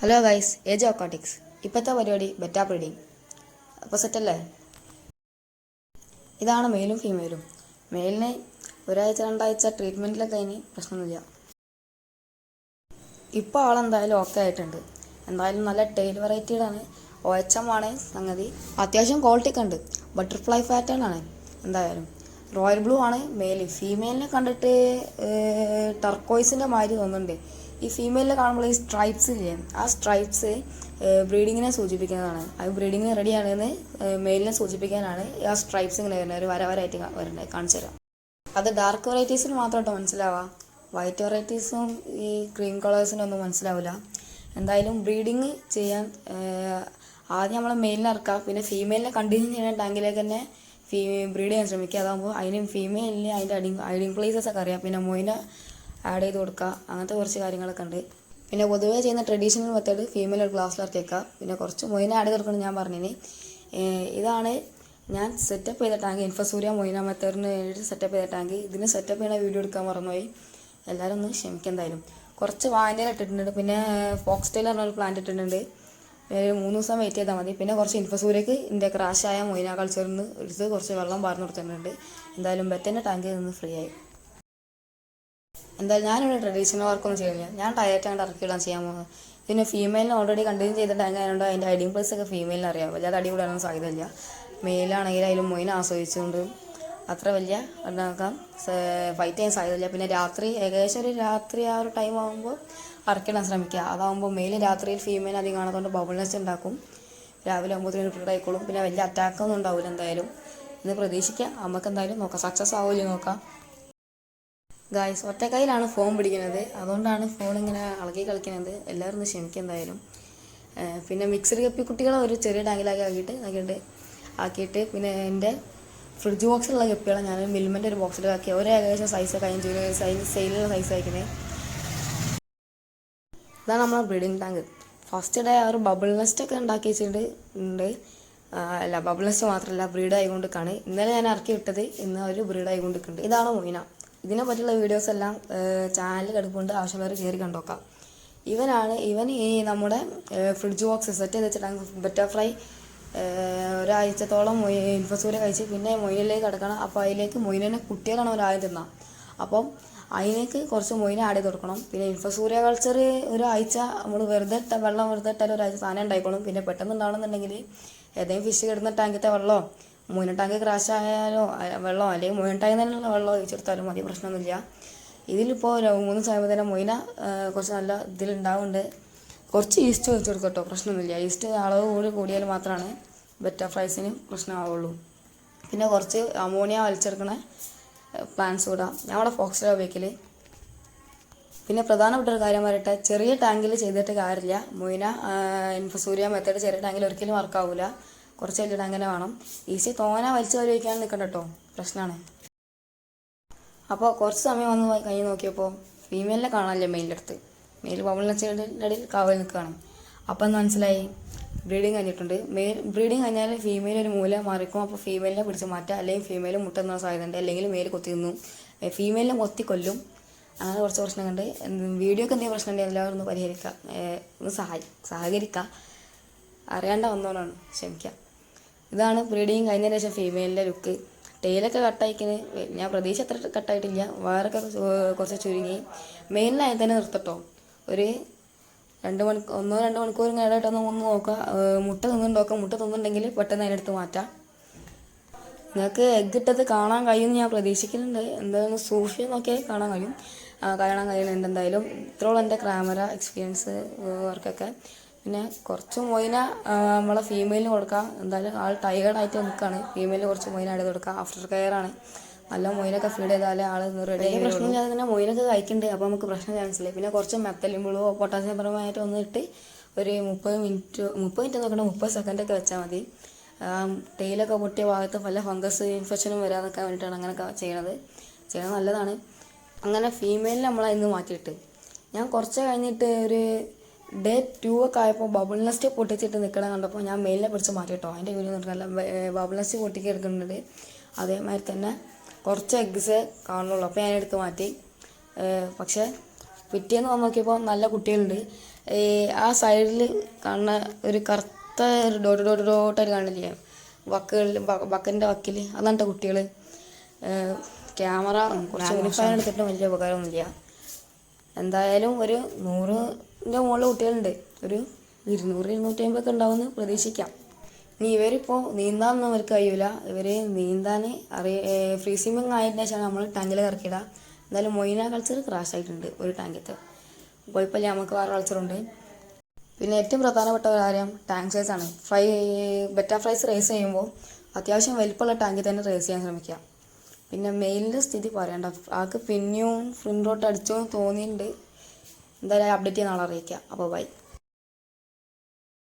Hello guys, age ഓക്കോട്ടിക്സ്. ഇപ്പോഴത്തെ പരിപാടി betta breeding. അപ്പോൾ സെറ്റല്ലേ? ഇതാണ് മെയിലും ഫീമെയിലും. മെയിലിന് ഒരാഴ്ച രണ്ടാഴ്ച ട്രീറ്റ്മെൻറ്റിലൊക്കെ കഴിഞ്ഞ് പ്രശ്നമൊന്നുമില്ല. ഇപ്പോൾ ആളെന്തായാലും ഓക്കെ ആയിട്ടുണ്ട്. എന്തായാലും നല്ല ടെയിൽ വെറൈറ്റിയുടെയാണ്. OHM ആണ് സംഗതി. അത്യാവശ്യം ക്വാളിറ്റി ഒക്കെ ഉണ്ട്. ബട്ടർഫ്ലൈ പാറ്റേൺ ആണ്. എന്തായാലും റോയൽ ബ്ലൂ ആണ് മെയിൽ. ഫീമെയിലിനെ കണ്ടിട്ട് ടർക്കോയ്സിൻ്റെ മാതിരി തോന്നുന്നുണ്ട്. ഈ ഫീമെയിലിനെ കാണുമ്പോൾ ഈ സ്ട്രൈപ്സ് ഇല്ലേ, ആ സ്ട്രൈപ്സ് ബ്രീഡിങ്ങിനെ സൂചിപ്പിക്കുന്നതാണ്. അത് ബ്രീഡിങ്ങിന് റെഡിയാണെന്ന് മെയിലിനെ സൂചിപ്പിക്കാനാണ് ആ സ്ട്രൈപ്സ് ഇങ്ങനെ വരുന്നത്. ഒരു വരവരായിട്ട് വരുന്നത്. കാണിച്ചു തരാം. അത് ഡാർക്ക് വെറൈറ്റീസിന് മാത്രമായിട്ട് മനസ്സിലാവുക. വൈറ്റ് വെറൈറ്റീസും ഈ ക്രീം കളേഴ്സിനും ഒന്നും മനസ്സിലാവില്ല. എന്തായാലും ബ്രീഡിങ് ചെയ്യാൻ ആദ്യം നമ്മൾ മെയിലിനെ ഇറക്കാം. പിന്നെ ഫീമെയിലിനെ കണ്ടിന്യൂ ചെയ്യുന്ന ടാങ്കിലേക്ക് തന്നെ ബ്രീഡ് ചെയ്യാൻ ശ്രമിക്കുക. അതാകുമ്പോൾ അതിന് ഫീമെയിലിന് അതിൻ്റെ ഹൈഡിങ് പ്ലേസസ് ഒക്കെ അറിയാം. പിന്നെ മൊയിനെ ആഡ് ചെയ്ത് കൊടുക്കുക. അങ്ങനത്തെ കുറച്ച് കാര്യങ്ങളൊക്കെ ഉണ്ട്. പിന്നെ പൊതുവേ ചെയ്യുന്ന ട്രഡീഷണൽ മെത്തേഡ് ഫീമെയിൽ ഒരു ഗ്ലാസ്സിലിറക്കി വെക്കുക. പിന്നെ കുറച്ച് മൊയിനെ ആഡ് ചെയ്ത് കൊടുക്കണം ഞാൻ പറഞ്ഞിന്. ഇതാണ് ഞാൻ സെറ്റപ്പ് ചെയ്ത ടാങ്ക്. ഇൻഫസൂര്യ മൊയിന മെത്തേഡിന് വേണ്ടിയിട്ട് സെറ്റപ്പ് ചെയ്ത ടാങ്ക്. ഇതിന് സെറ്റപ്പ് ചെയ്യുന്ന വീഡിയോ എടുക്കാൻ മറന്നുപോയി. എല്ലാവരും ഒന്ന് ക്ഷമിക്കുക. എന്തായാലും കുറച്ച് വാനില ഇട്ടിട്ടുണ്ട്. പിന്നെ ഫോക്സ് ടെയിൽ പറഞ്ഞൊരു പ്ലാന്റ് ഇട്ടിട്ടുണ്ട്. 3 ദിവസം വെയിറ്റ് ചെയ്താൽ മതി. പിന്നെ കുറച്ച് ഇൻഫസൂര്യക്ക് ഇതിൻ്റെ ക്രാഷായ മൊയിന കൾച്ചറിൽ നിന്ന് എടുത്ത് കുറച്ച് വെള്ളം പാർന്ന് കൊടുത്തിട്ടുണ്ട്. എന്തായാലും ബെറ്റൻ്റെ ടാങ്കിൽ നിന്ന് ഫ്രീ ആയി. എന്തായാലും ഞാനിവിടെ ട്രഡീഷണൽ വർക്കൊന്നും ചെയ്യുന്നില്ല. ഞാൻ ഡയറക്റ്റായിട്ട് ഇറക്കിയിടാൻ ചെയ്യാൻ പോകുന്നത്. പിന്നെ ഫീമെയിലിന് ഓൾറെഡി കണ്ടിന്യൂ ചെയ്ത ടാങ്ക് ആയതുകൊണ്ട് അതിൻ്റെ ഹൈഡിങ് പ്ലേസ് ഒക്കെ ഫീമെയിലിന് അറിയാം. വല്ലാതെ അടികൂടാനൊന്നും സാധ്യതയില്ല. മെയിലാണെങ്കിൽ അതിലും മൊയിനെ ആസ്വദിച്ചുകൊണ്ട് അത്ര വലിയ ഉണ്ടാക്കാൻ ഫൈറ്റ് ചെയ്യാൻ സാധ്യതയില്ല. പിന്നെ രാത്രി ഏകദേശം ഒരു രാത്രി ആ ഒരു ടൈം ആകുമ്പോൾ ഇറക്കിടാൻ ശ്രമിക്കുക. അതാകുമ്പോൾ മെയിൽ രാത്രിയിൽ ഫീമെയിൽ അധികം കാണാത്തതുകൊണ്ട് ബബിൾ നെസ്റ്റ് ഉണ്ടാക്കും. രാവിലെ 9 റിപ്പീറ്റ് ആയിക്കോളും. പിന്നെ വലിയ അറ്റാക്കൊന്നും ഉണ്ടാവില്ല. എന്തായാലും ഇന്ന് പ്രതീക്ഷിക്കാം. നമുക്ക് എന്തായാലും നോക്കാം, സക്സസ് ആവില്ല നോക്കാം. ഗായ്സ്, ഒറ്റ കയ്യിലാണ് ഫോൺ പിടിക്കുന്നത്. അതുകൊണ്ടാണ് ഫോൺ ഇങ്ങനെ ഇളകി കളിക്കുന്നത്. എല്ലാവരും ഒന്ന് ക്ഷമിക്കുക എന്തായാലും. പിന്നെ മിക്സഡ് കപ്പി കുട്ടികളെ ഒരു ചെറിയ ടാങ്കിലാക്കി ആക്കിയിട്ട് പിന്നെ എൻ്റെ ഫ്രിഡ്ജ് ബോക്സിലുള്ള കപ്പികളെ ഞാൻ മിൽമൻ്റെ ഒരു ബോക്സിലാക്കി ഒരു ഏകദേശം സൈസൊക്കെ കഴിഞ്ഞ് സെയിലുള്ള സൈസ് അയക്കുന്നത്. ഇതാണ് നമ്മളെ ബ്രീഡിങ് ടാങ്ക്. ഫസ്റ്റ് ഡേ ഒരു ബബിൾ നെസ്റ്റ് ഒക്കെ ഉണ്ടാക്കി വെച്ചിട്ടുണ്ട്. അല്ല, ബബിൾ നെസ്റ്റ് മാത്രമല്ല, ബ്രീഡ് ആയിക്കൊണ്ടിരിക്കുകയാണ്. ഇന്നലെ ഞാൻ ഇറക്കി വിട്ടത്, ഇന്ന് ഒരു ബ്രീഡ് ആയിക്കൊണ്ടിരിക്കുന്നുണ്ട്. ഇതാണ് മൊയിന. ഇതിനെ പറ്റിയുള്ള വീഡിയോസ് എല്ലാം ചാനലിൽ കിടപ്പുണ്ട്. ആവശ്യമുള്ളവർ കയറി കണ്ടോക്കാം. ഇവൻ ഈ നമ്മുടെ ഫ്രിഡ്ജ് ബോക്സ് സെറ്റ് ചെയ്ത് വെച്ചിട്ടാണ് ബട്ടർഫ്ലൈ ഒരാഴ്ചത്തോളം ഇൻഫസൂര്യ കഴിച്ച് പിന്നെ മൊയിനിലേക്ക് കിടക്കണം. അപ്പോൾ അതിലേക്ക് മൊയിനെ കുട്ടികളാണ് ഒരാഴ്ച തിന്നാം. അപ്പം അതിലേക്ക് കുറച്ച് മൊയിനെ ആഡ് ചെയ്ത് കൊടുക്കണം. പിന്നെ ഇൻഫസൂര്യ കൾച്ചർ ഒരാഴ്ച നമ്മൾ വെറുതെ ഇട്ടാൽ ഒരാഴ്ച സാധനം ഉണ്ടായിക്കോളും. പിന്നെ പെട്ടെന്ന് ഉണ്ടാവണമെന്നുണ്ടെങ്കിൽ ഏതെങ്കിലും ഫിഷ് കിടന്ന ടാങ്കിത്തെ വെള്ളമോ മൊയിന ടാങ്ക് ക്രാഷ് ആയാലോ വെള്ളമോ അല്ലെങ്കിൽ മൊയിന ടാങ്കിൽ തന്നെയുള്ള വെള്ളമോ ഒഴിച്ചെടുത്താലും മതി, പ്രശ്നമൊന്നുമില്ല. ഇതിലിപ്പോൾ 3 സമയത്ത് തന്നെ മൊയിന കുറച്ച് നല്ല ഇതിലുണ്ടാവുന്നുണ്ട്. കുറച്ച് ഈസ്റ്റ് ഒഴിച്ചു കൊടുക്കും കേട്ടോ, പ്രശ്നമൊന്നുമില്ല. ഈസ്റ്റ് അളവ് കൂടിയാൽ മാത്രമാണ് ബട്ടർഫ്ലൈസിന് പ്രശ്നമാവുള്ളൂ. പിന്നെ കുറച്ച് അമോണിയ വലിച്ചെടുക്കണ പ്ലാന്റ്സ് ഇടാം. ഞാൻ അവിടെ ഫോക്സിലാണ് ഉപയോഗിക്കൽ. പിന്നെ പ്രധാനപ്പെട്ട ഒരു കാര്യം പറയട്ടെ, ചെറിയ ടാങ്കിൽ ചെയ്തിട്ട് കാര്യമില്ല. മൊയിന ഇൻഫസൂര്യ മെത്തേഡ് ചെറിയ ടാങ്കിൽ ഒരിക്കലും വർക്കാവില്ല. കുറച്ച് വലിയ ടാങ്ക് തന്നെ വേണം. ഈസി വലിച്ചു ഉപയോഗിക്കാൻ നിൽക്കണ്ട കേട്ടോ, പ്രശ്നമാണ്. അപ്പോൾ കുറച്ച് സമയം വന്ന് കഴിഞ്ഞ് നോക്കിയപ്പോൾ ഫീമെയിലിനെ കാണാനില്ല മെയിലിൻ്റെ അടുത്ത്. മെയിൽ ബബിൾ നെസ്റ്റിൻ്റെ ഇടയിൽ കാവൽ നിൽക്കുകയാണ്. അപ്പം എന്ന് മനസ്സിലായി ബ്രീഡിങ് കഴിഞ്ഞിട്ടുണ്ട്. ബ്രീഡിങ് കഴിഞ്ഞാൽ ഫീമെയിൽ ഒരു മൂല മാറിക്കും. അപ്പോൾ ഫീമെയിലിനെ പിടിച്ച് മാറ്റുക, അല്ലെങ്കിൽ ഫീമെയിൽ മുട്ടുന്ന സാധ്യതയുണ്ട്, അല്ലെങ്കിൽ മെയിൽ കൊത്തി തിന്നും, ഫീമെയിലിനെ കൊത്തി കൊല്ലും. അങ്ങനെ കുറച്ച് പ്രശ്നങ്ങളുണ്ട്. വീഡിയോക്ക് എന്തെങ്കിലും പ്രശ്നമുണ്ടെങ്കിൽ എല്ലാവരും ഒന്ന് പരിഹരിക്കുക, ഒന്ന് സഹകരിക്കുക. അറിയാണ്ട വന്നോളാണ്, ക്ഷമിക്കുക. ഇതാണ് ബ്രീഡിങ് കഴിഞ്ഞതിന് ശേഷം ഫീമെയിലിൻ്റെ ലുക്ക്. ടെയിലൊക്കെ കട്ടായിക്കുന്നത് ഞാൻ പ്രതീക്ഷ അത്ര കട്ടായിട്ടില്ല. വേറൊക്കെ കുറച്ച് ചുരുങ്ങി. മെയിലിനായി തന്നെ നിർത്തട്ടോ. ഒരു 1-2 മണിക്കൂർ ഇടയിട്ടൊന്ന് നോക്കുക. മുട്ട തിന്നുന്നുണ്ടെങ്കിൽ പെട്ടെന്ന് അതിനടുത്ത് മാറ്റാം. നിങ്ങൾക്ക് എഗ്ഗ് ഇട്ടത് കാണാൻ കഴിയുമെന്ന് ഞാൻ പ്രതീക്ഷിക്കുന്നുണ്ട്. എന്തായാലും സൂക്ഷിച്ച് നോക്കിയാൽ കാണാൻ കഴിയുന്നുണ്ട്. എന്തായാലും ഇത്രയോളം എൻ്റെ ക്യാമറ എക്സ്പീരിയൻസ് വർക്കൊക്കെ. പിന്നെ കുറച്ച് മൊയിന നമ്മളെ ഫീമെയിലിന് കൊടുക്കാം. എന്തായാലും ആൾ ടയേർഡായിട്ട് നിൽക്കുകയാണ്. ഫീമെയിലിന് കുറച്ച് മൊയിന ആഡ് ചെയ്ത് കൊടുക്കാം. ആഫ്റ്റർ കെയർ ആണ്. നല്ല മൊയിനൊക്കെ ഫീഡ് ചെയ്താലേ ആൾ റെഡി ആയി. പ്രശ്നമില്ലാതെ തന്നെ മൊയിനൊക്കെ കഴിക്കുന്നുണ്ട്. അപ്പോൾ നമുക്ക് പ്രശ്നം ചാൻസില്ല. പിന്നെ കുറച്ച് മെത്തലിമ്പുളോ പൊട്ടാസ്യം പരമായിട്ട് ഒന്ന് ഇട്ട് ഒരു 30 മിനിറ്റ് നോക്കണം, 30 സെക്കൻഡൊക്കെ വെച്ചാൽ മതി. ടെയിലൊക്കെ പൊട്ടിയ ഭാഗത്ത് പല ഫംഗസ് ഇൻഫെക്ഷനും വരാതൊക്കെ വേണ്ടിയിട്ടാണ് അങ്ങനെയൊക്കെ ചെയ്യണത് നല്ലതാണ്. അങ്ങനെ ഫീമെയിലിനെ നമ്മളതിന്ന് മാറ്റിയിട്ട് ഞാൻ കുറച്ച് കഴിഞ്ഞിട്ട് ഒരു ഡേ 2 ഒക്കെ ആയപ്പോൾ ബബിൾ നെസ്റ്റ് പൊട്ടിച്ചിട്ട് നിൽക്കണം കണ്ടപ്പോൾ ഞാൻ മെയിലിനെ പിടിച്ച് മാറ്റിയിട്ടോ. അതിൻ്റെ വീഡിയോ നോക്കില്ല, ബബിൾ നെസ്റ്റ് പൊട്ടിക്ക് എടുക്കുന്നുണ്ട്. അതേമാതിരി തന്നെ കുറച്ച് എഗ്ഗ്സ് കാണുള്ളൂ. അപ്പോൾ ഞാൻ എടുത്ത് മാറ്റി. പക്ഷേ പിറ്റേന്ന് വന്ന് നോക്കിയപ്പോൾ നല്ല കുട്ടികളുണ്ട്. ഈ ആ സൈഡിൽ കാണുന്ന ഒരു കറുത്ത ഒരു ഡോട്ടായിട്ട് കാണില്ലേ ബക്കറിൻ്റെ വക്കിൽ അതാണ് കുട്ടികൾ. ക്യാമറ കുറച്ച് യൂണിഫോം എടുത്തിട്ട് വലിയ ഉപകാരമൊന്നുമില്ല. എന്തായാലും ഒരു 100ൻ്റെ മുകളിൽ കുട്ടികളുണ്ട്. ഒരു 200-250 ഒക്കെ ഉണ്ടാവുമെന്ന് പ്രതീക്ഷിക്കാം. ഇനി ഇവരിപ്പോൾ നീന്താനൊന്നും അവർക്ക് കഴിയില്ല. ഇവർ നീന്താൻ ഫ്രീ സ്വിമ്മിങ് ആയതിനു ശേഷമാണ് നമ്മൾ ടാങ്കിൽ ഇറക്കിയിടുക. എന്തായാലും മൊയ്ന കൾച്ചർ ക്രാഷ് ആയിട്ടുണ്ട് ഒരു ടാങ്കത്തെ. കുഴപ്പമില്ല, നമുക്ക് വേറെ കൾച്ചറുണ്ട്. പിന്നെ ഏറ്റവും പ്രധാനപ്പെട്ട ഒരു കാര്യം ടാങ്ക് സൈസാണ്. ബെറ്റ ഫ്രൈസ് റേസ് ചെയ്യുമ്പോൾ അത്യാവശ്യം വലിപ്പമുള്ള ടാങ്കിൽ തന്നെ റേസ് ചെയ്യാൻ ശ്രമിക്കുക. പിന്നെ മെയിലിൻ്റെ സ്ഥിതി പറയണ്ട, ആൾക്ക് പിന്നെയും ഫ്രണ്ട് റോട്ട് അടിച്ചോ തോന്നിയിട്ടുണ്ട്. എന്തായാലും അപ്ഡേറ്റ് ചെയ്യുന്ന ആളെ അറിയിക്കുക. അപ്പോൾ ബൈ.